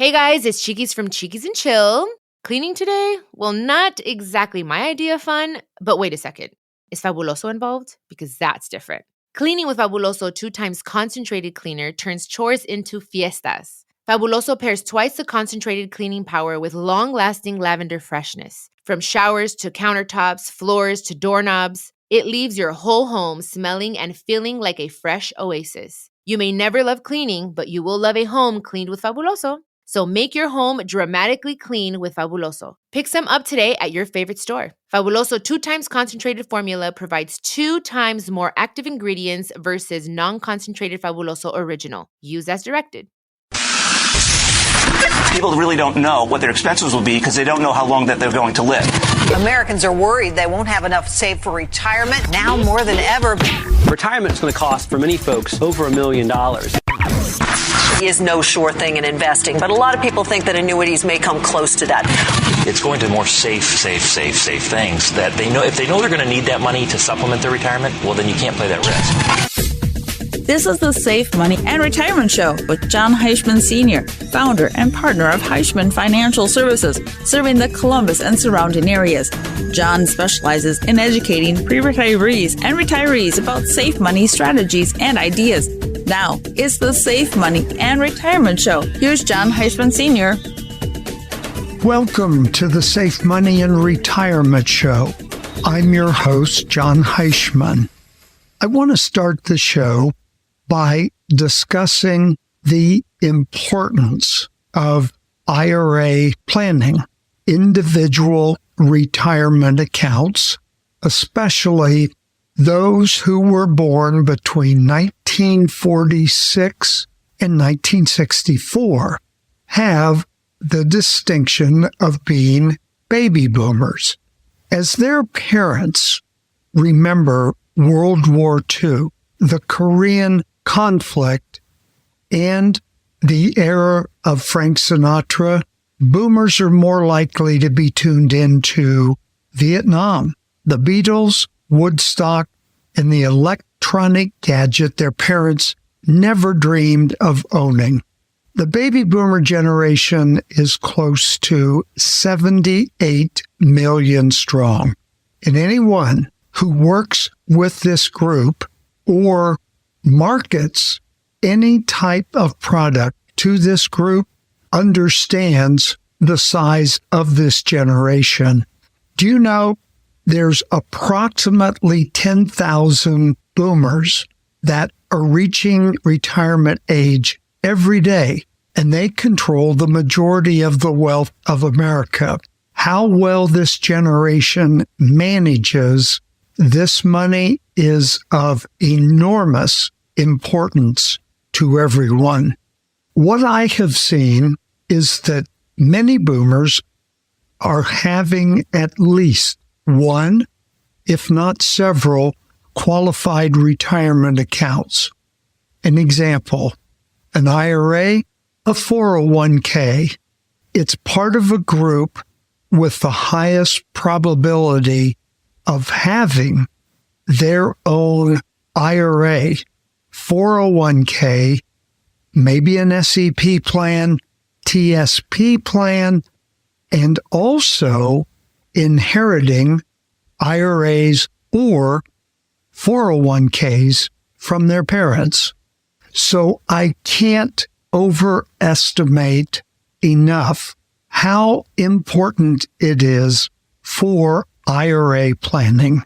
Hey guys, it's Cheekies from Cheekies and Chill. Cleaning today? Well, not exactly my idea of fun, but wait a second. Is Fabuloso involved? Because that's different. Cleaning with Fabuloso 2 times concentrated cleaner turns chores into fiestas. Fabuloso pairs twice the concentrated cleaning power with long-lasting lavender freshness. From showers to countertops, floors to doorknobs, it leaves your whole home smelling and feeling like a fresh oasis. You may never love cleaning, but you will love a home cleaned with Fabuloso. So make your home dramatically clean with Fabuloso. Pick some up today at your favorite store. Fabuloso 2 times concentrated formula provides 2 times more active ingredients versus non-concentrated Fabuloso Original. Use as directed. People really don't know what their expenses will be because they don't know how long that they're going to live. Americans are worried they won't have enough saved for retirement now more than ever. Retirement is going to cost for many folks over $1 million. Is no sure thing in investing, but a lot of people think that annuities may come close to that. It's going to more safe things that they know. If they know they're going to need that money to supplement their retirement, well, then you can't play that risk. This is the Safe Money and Retirement Show with Jon Heischman Sr., founder and partner of Heischman Financial Services, serving the Columbus and surrounding areas. Jon specializes in educating pre-retirees and retirees about safe money strategies and ideas. Now, it's the Safe Money and Retirement Show. Here's Jon Heischman Sr. Welcome to the Safe Money and Retirement Show. I'm your host, Jon Heischman. I want to start the show by discussing the importance of IRA planning, individual retirement accounts, especially those who were born between 1946 and 1964 have the distinction of being baby boomers. As their parents remember World War II, the Korean conflict, and the era of Frank Sinatra, boomers are more likely to be tuned into Vietnam, the Beatles, Woodstock, and the electronic gadget their parents never dreamed of owning. The baby boomer generation is close to 78 million strong, and anyone who works with this group or markets any type of product to this group understands the size of this generation. Do you know there's approximately 10,000 boomers that are reaching retirement age every day, and they control the majority of the wealth of America. How well this generation manages this money is of enormous importance to everyone. What I have seen is that many boomers are having at least one, if not several, qualified retirement accounts. An example, an IRA, a 401k. It's part of a group with the highest probability of having their own IRA, 401k, maybe an SEP plan, TSP plan, and also inheriting IRAs or 401ks from their parents. So I can't overestimate enough how important it is for IRA planning.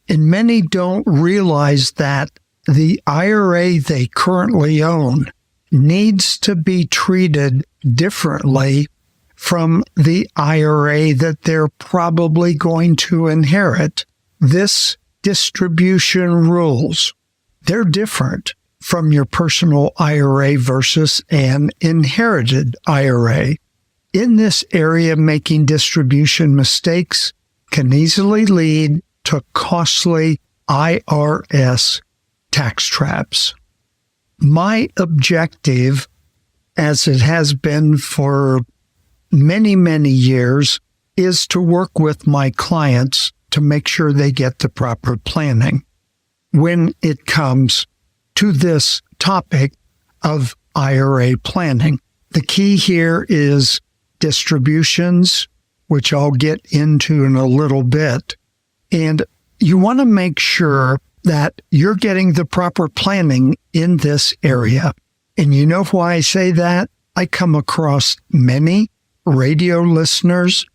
And many don't realize that the IRA they currently own needs to be treated differently from the IRA that they're probably going to inherit. This distribution rules, they're different from your personal IRA versus an inherited IRA. In this area, making distribution mistakes can easily lead to costly IRS tax traps. My objective, as it has been for many, many years, is to work with my clients to make sure they get the proper planning when it comes to this topic of IRA planning. The key here is distributions, which I'll get into in a little bit. And you want to make sure that you're getting the proper planning in this area. And you know why I say that? I come across many radio listeners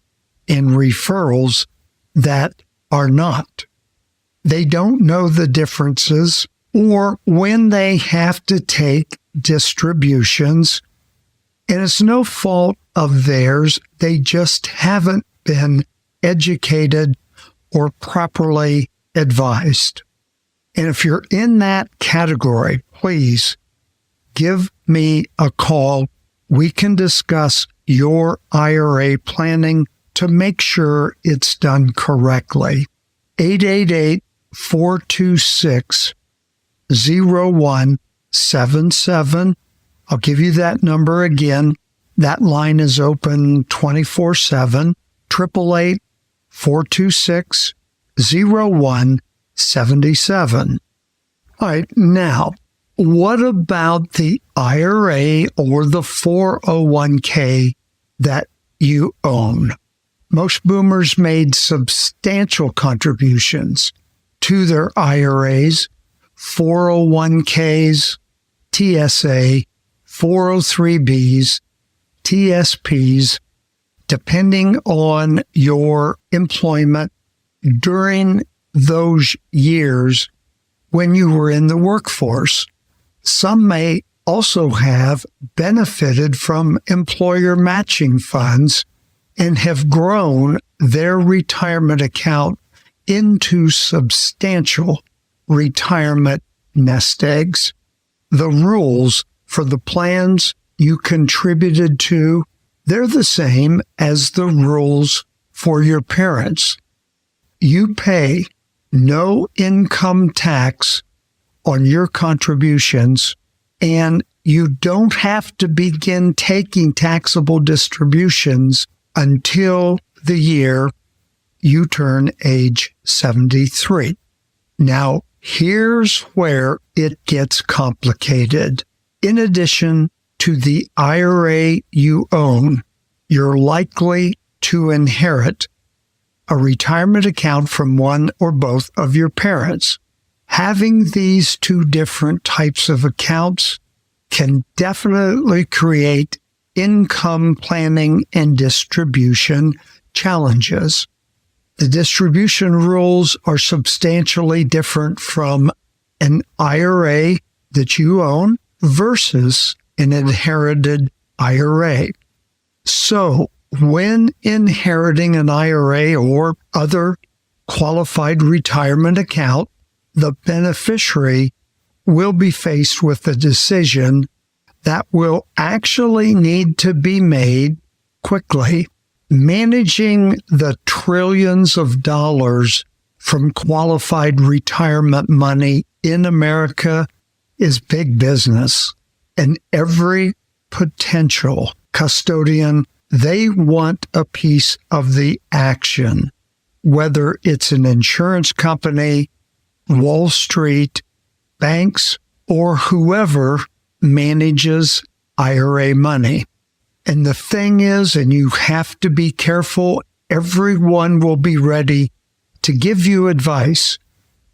and referrals that are not. They don't know the differences, or when they have to take distributions, and it's no fault of theirs, they just haven't been educated or properly advised. And if you're in that category, please give me a call. We can discuss your IRA planning to make sure it's done correctly. 888-426-0177. I'll give you that number again. That line is open 24/7. 888-426-0177. All right, now, what about the IRA or the 401k that you own? Most boomers made substantial contributions to their IRAs, 401ks, TSA, 403bs, TSPs, depending on your employment during those years when you were in the workforce. Some may also have benefited from employer matching funds and have grown their retirement account into substantial retirement nest eggs. The rules for the plans you contributed to, they're the same as the rules for your parents. You pay no income tax on your contributions, and you don't have to begin taking taxable distributions until the year you turn age 73. Now, here's where it gets complicated. In addition to the IRA you own, you're likely to inherit a retirement account from one or both of your parents. Having these two different types of accounts can definitely create income planning and distribution challenges. The distribution rules are substantially different from an IRA that you own versus an inherited IRA. So, when inheriting an IRA or other qualified retirement account, the beneficiary will be faced with a decision that will actually need to be made quickly. Managing the trillions of dollars from qualified retirement money in America is big business, and every potential custodian, they want a piece of the action, whether it's an insurance company, Wall Street, banks, or whoever manages IRA money. And the thing is, and you have to be careful, everyone will be ready to give you advice,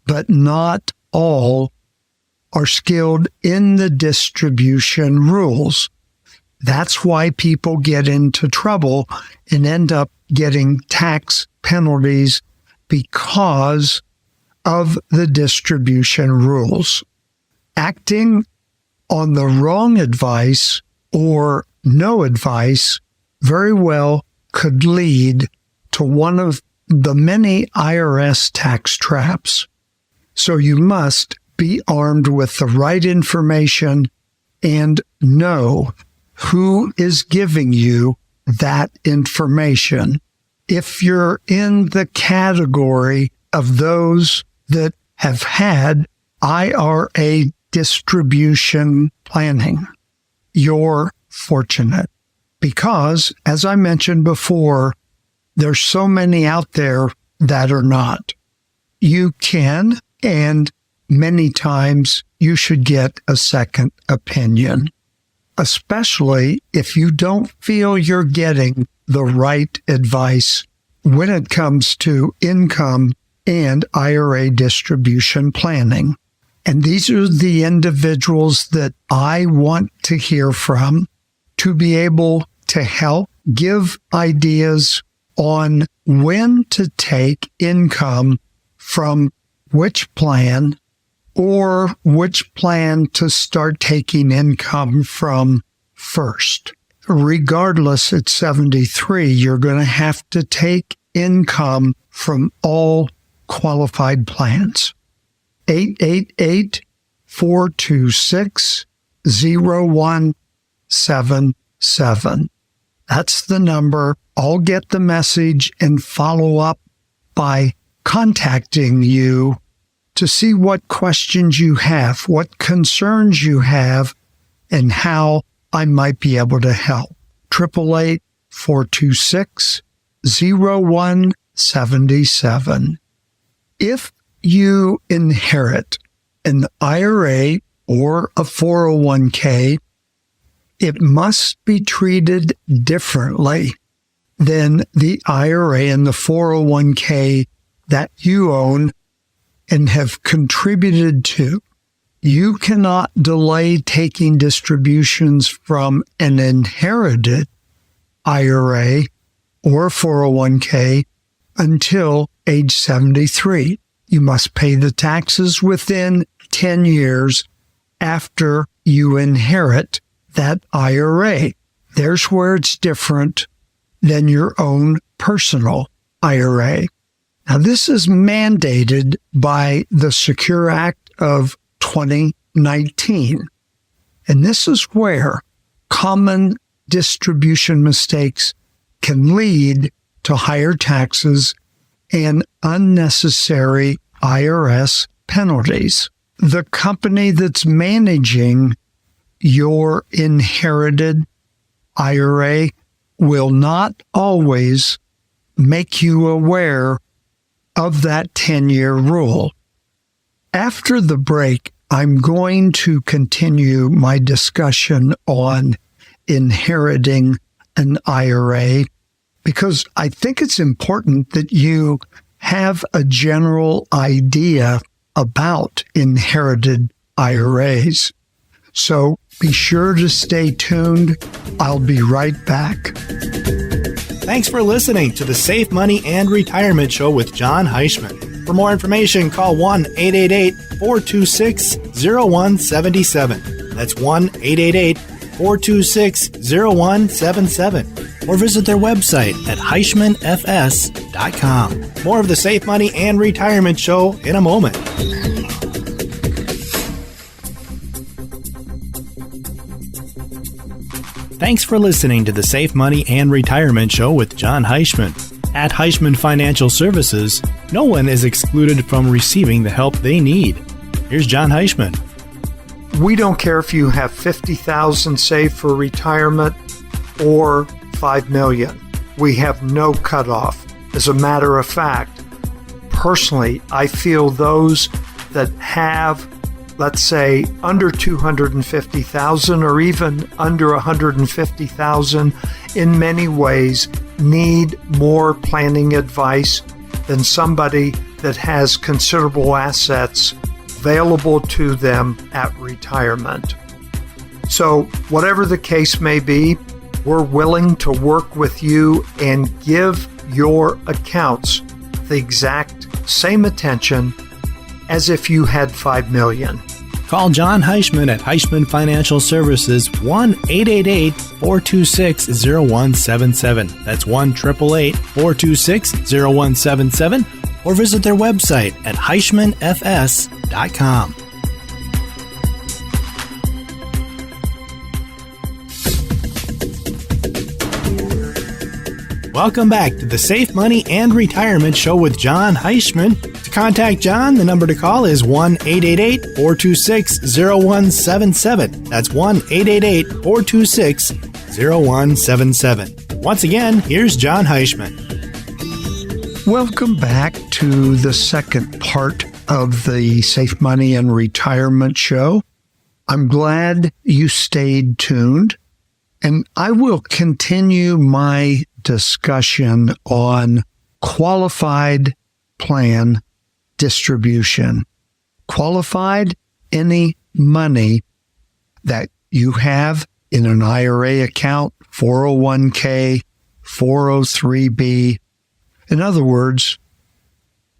but not all are skilled in the distribution rules. That's why people get into trouble and end up getting tax penalties because of the distribution rules. Acting on the wrong advice or no advice very well could lead to one of the many IRS tax traps. So you must be armed with the right information and know who is giving you that information. If you're in the category of those that have had IRA distribution planning, you're fortunate because, as I mentioned before, there's so many out there that are not. You can, and many times you should get a second opinion. especially if you don't feel you're getting the right advice when it comes to income and IRA distribution planning. And these are the individuals that I want to hear from to be able to help give ideas on when to take income from which plan or which plan to start taking income from first. Regardless, at 73, you're going to have to take income from all qualified plans. 888-426-0177. That's the number. I'll get the message and follow up by contacting you to see what questions you have, what concerns you have, and how I might be able to help. 888-426-0177. If you inherit an IRA or a 401k, it must be treated differently than the IRA and the 401k that you own and have contributed to. You cannot delay taking distributions from an inherited IRA or 401k until age 73. You must pay the taxes within 10 years after you inherit that IRA. There's where it's different than your own personal IRA. Now, this is mandated by the Secure Act of 2019. And this is where common distribution mistakes can lead to higher taxes and unnecessary IRS penalties. The company that's managing your inherited IRA will not always make you aware of that 10-year rule. After the break, I'm going to continue my discussion on inheriting an IRA because I think it's important that you have a general idea about inherited IRAs. So be sure to stay tuned. I'll be right back. Thanks for listening to the Safe Money and Retirement Show with Jon Heischman. For more information, call 1-888-426-0177. That's 1-888-426-0177. Or visit their website at HeischmanFS.com. More of the Safe Money and Retirement Show in a moment. Thanks for listening to the Safe Money and Retirement Show with Jon Heischman. At Heischman Financial Services, no one is excluded from receiving the help they need. Here's Jon Heischman. We don't care if you have $50,000 saved for retirement or $5 million. We have no cutoff. As a matter of fact, personally, I feel those that have, let's say, under $250,000 or even under $150,000 in many ways need more planning advice than somebody that has considerable assets available to them at retirement. So whatever the case may be, we're willing to work with you and give your accounts the exact same attention as if you had $5 million. Call Jon Heischman at Heischman Financial Services 1-888-426-0177. That's 1-888-426-0177. Or visit their website at HeischmanFS.com. Welcome back to the Safe Money and Retirement Show with Jon Heischman. To contact Jon, the number to call is 1-888-426-0177. That's 1-888-426-0177. Once again, here's Jon Heischman. Welcome back to the second part of the Safe Money and Retirement Show. I'm glad you stayed tuned, and I will continue my discussion on qualified plan distribution. Qualified, any money that you have in an IRA account, 401k, 403b. In other words,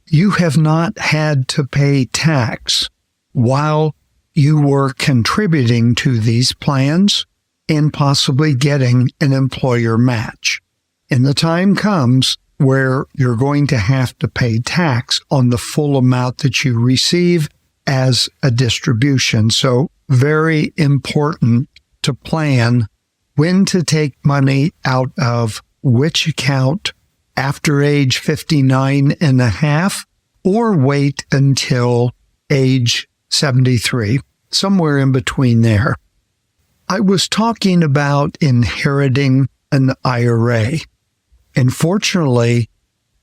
you have not had to pay tax while you were contributing to these plans and possibly getting an employer match. And the time comes where you're going to have to pay tax on the full amount that you receive as a distribution. So very important to plan when to take money out of which account after age 59 and a half, or wait until age 73, somewhere in between there. I was talking about inheriting an IRA. And fortunately,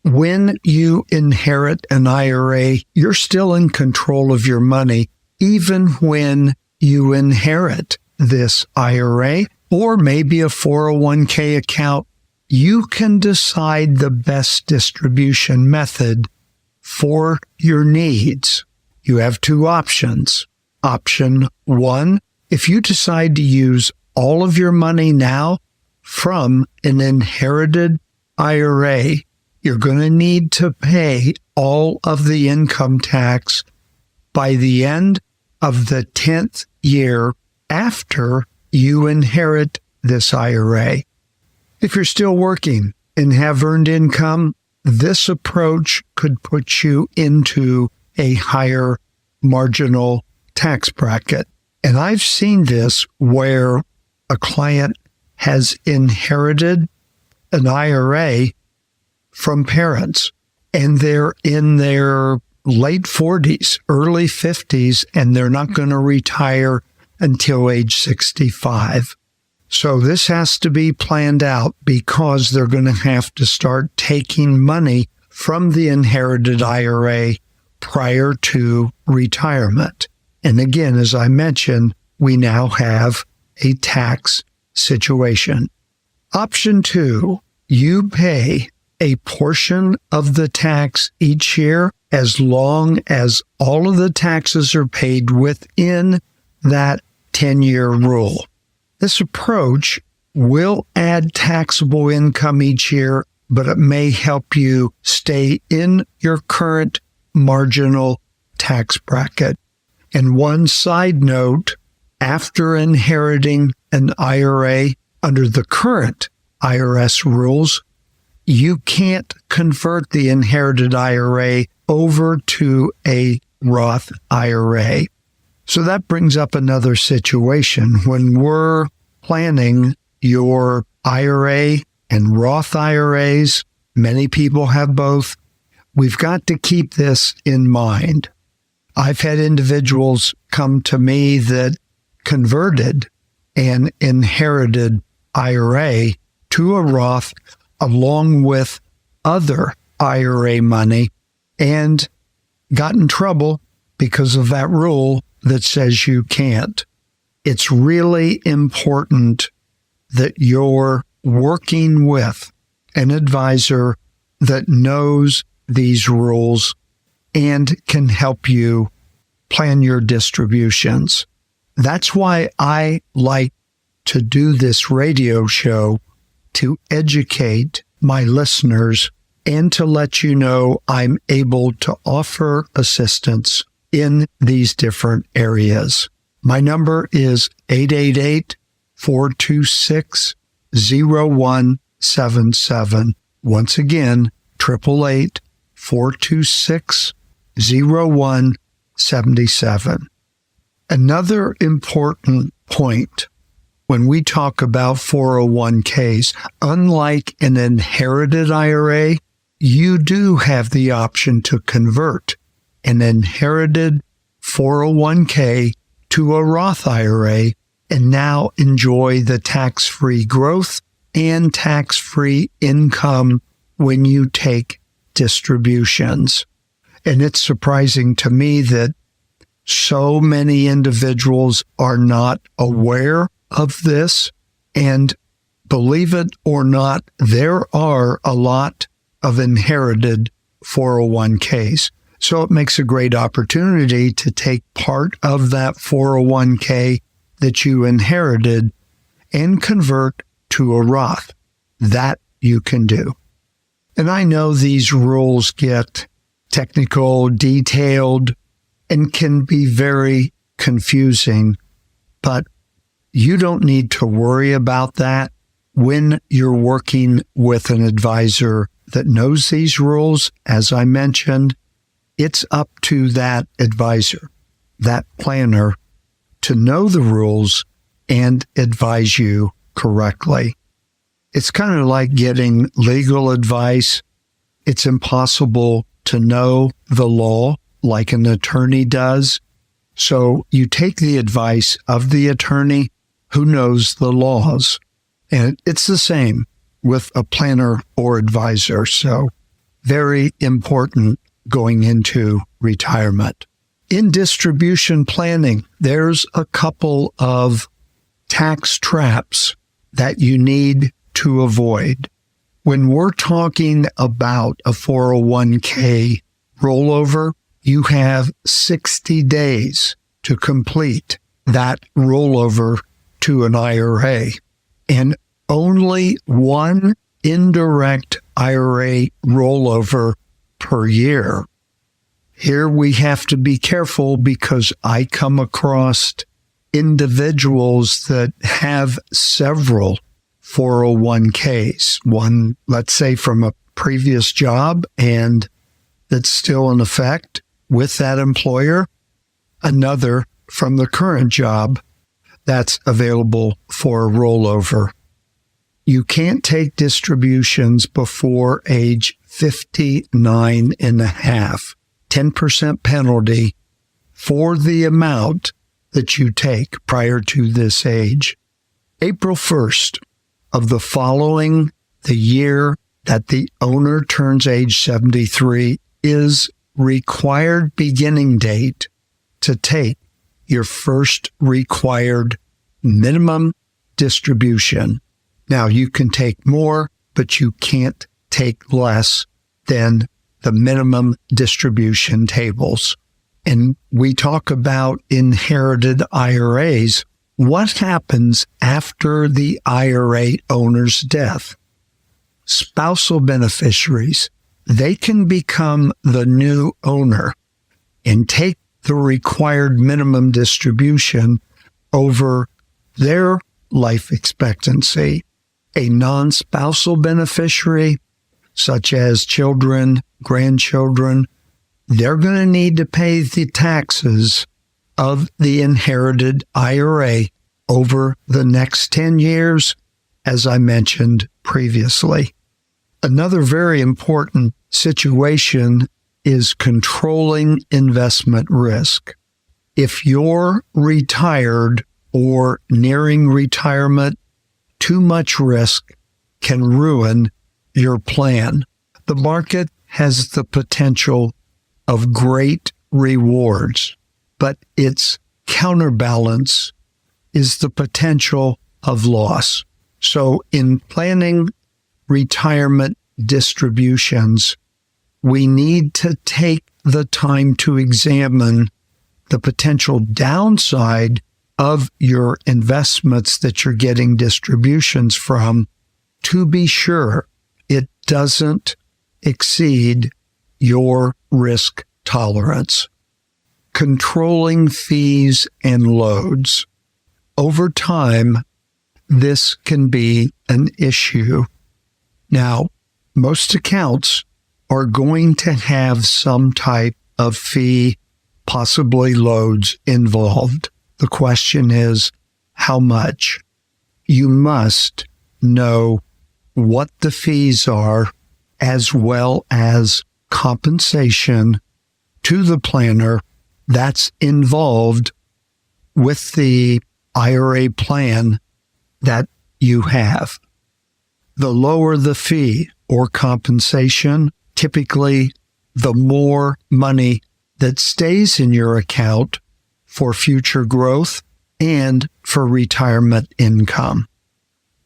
when you inherit an IRA, you're still in control of your money, even when you inherit this IRA or maybe a 401k account. You can decide the best distribution method for your needs. You have two options. Option one, if you decide to use all of your money now from an inherited IRA, you're going to need to pay all of the income tax by the end of the 10th year after you inherit this IRA. If you're still working and have earned income, this approach could put you into a higher marginal tax bracket. And I've seen this where a client has inherited an IRA from parents, and they're in their late 40s, early 50s, and they're not going to retire until age 65. So this has to be planned out because they're going to have to start taking money from the inherited IRA prior to retirement. And again, as I mentioned, we now have a tax situation. Option two, you pay a portion of the tax each year as long as all of the taxes are paid within that 10-year rule. This approach will add taxable income each year, but it may help you stay in your current marginal tax bracket. And one side note, after inheriting an IRA under the current IRS rules, you can't convert the inherited IRA over to a Roth IRA. So that brings up another situation. When we're planning your IRA and Roth IRAs, many people have both, we've got to keep this in mind. I've had individuals come to me that converted an inherited IRA to a Roth along with other IRA money and got in trouble because of that rule that says you can't. It's really important that you're working with an advisor that knows these rules and can help you plan your distributions. That's why I like to do this radio show, to educate my listeners and to let you know I'm able to offer assistance in these different areas. My number is 888-426-0177. Once again, 888-426-0177. Another important point when we talk about 401ks, unlike an inherited IRA, you do have the option to convert an inherited 401k to a Roth IRA and now enjoy the tax-free growth and tax-free income when you take distributions. And it's surprising to me that So many individuals are not aware of this. And believe it or not, there are a lot of inherited 401ks. So it makes a great opportunity to take part of that 401k that you inherited and convert to a Roth. That you can do. And I know these rules get technical, detailed, and can be very confusing, but you don't need to worry about that when you're working with an advisor that knows these rules. As I mentioned, it's up to that advisor, that planner, to know the rules and advise you correctly. It's kind of like getting legal advice. It's impossible to know the law like an attorney does. So you take the advice of the attorney who knows the laws. And it's the same with a planner or advisor. So very important going into retirement. In distribution planning, there's a couple of tax traps that you need to avoid. When we're talking about a 401k rollover, you have 60 days to complete that rollover to an IRA. And only one indirect IRA rollover per year. Here we have to be careful because I come across individuals that have several 401ks. One, let's say, from a previous job and that's still in effect with that employer. Another from the current job that's available for a rollover. You can't take distributions before age 59 and a half. 10% penalty for the amount that you take prior to this age. April 1st of the following, the year that the owner turns age 73, is required beginning date to take your first required minimum distribution. Now, you can take more, but you can't take less than the minimum distribution tables. And we talk about inherited IRAs. What happens after the IRA owner's death? Spousal beneficiaries, they can become the new owner and take the required minimum distribution over their life expectancy. A non-spousal beneficiary, such as children, grandchildren, they're going to need to pay the taxes of the inherited IRA over the next 10 years, as I mentioned previously. Another very important situation is controlling investment risk. If you're retired or nearing retirement, too much risk can ruin your plan. The market has the potential of great rewards, but its counterbalance is the potential of loss. So in planning retirement distributions, we need to take the time to examine the potential downside of your investments that you're getting distributions from to be sure it doesn't exceed your risk tolerance. Controlling fees and loads. Over time, this can be an issue. Now, most accounts are going to have some type of fee, possibly loads involved. The question is, how much? You must know what the fees are, as well as compensation to the planner that's involved with the IRA plan that you have. The lower the fee or compensation, typically the more money that stays in your account for future growth and for retirement income.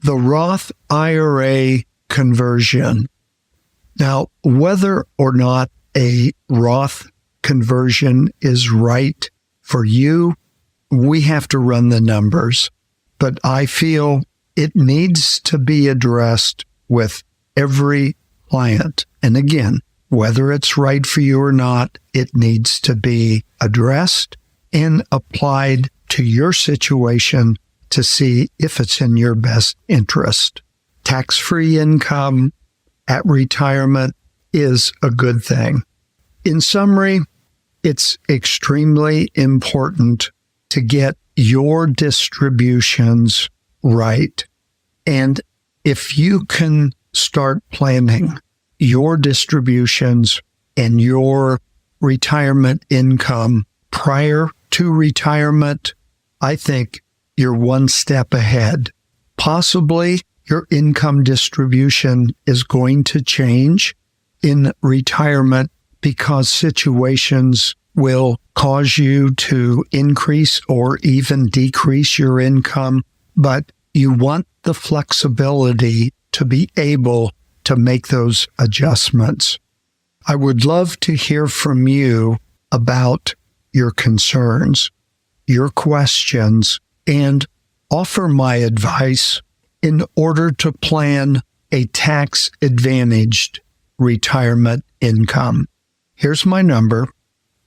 The Roth IRA conversion. Now, whether or not a Roth conversion is right for you, we have to run the numbers, but I feel it needs to be addressed with every client. And again, whether it's right for you or not, it needs to be addressed and applied to your situation to see if it's in your best interest. Tax-free income at retirement is a good thing. In summary, it's extremely important to get your distributions right. And if you can start planning your distributions and your retirement income prior to retirement, I think you're one step ahead. Possibly your income distribution is going to change in retirement because situations will cause you to increase or even decrease your income, but you want the flexibility to be able to make those adjustments. I would love to hear from you about your concerns, your questions, and offer my advice in order to plan a tax-advantaged retirement income. Here's my number,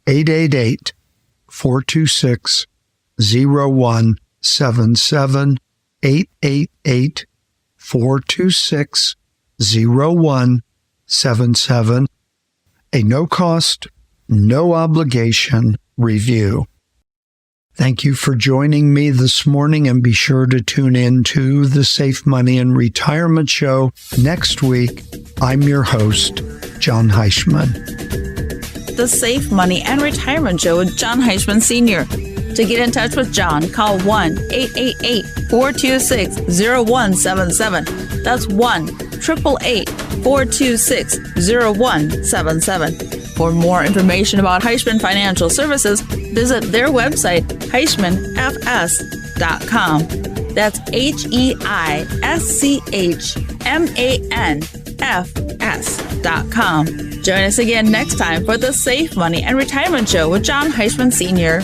888-426-0177, 888-426-0177, a no-cost, no obligation review. Thank you for joining me this morning, and be sure to tune in to the Safe Money and Retirement Show next week. I'm your host, Jon Heischman. The Safe Money and Retirement Show with Jon Heischman Sr. To get in touch with Jon, call 1-888-426-0177. That's 1-888-426-0177. For more information about Heischman Financial Services, visit their website, HeischmanFS.com. That's HeischmanFS.com. Join us again next time for the Safe Money and Retirement Show with Jon Heischman Sr.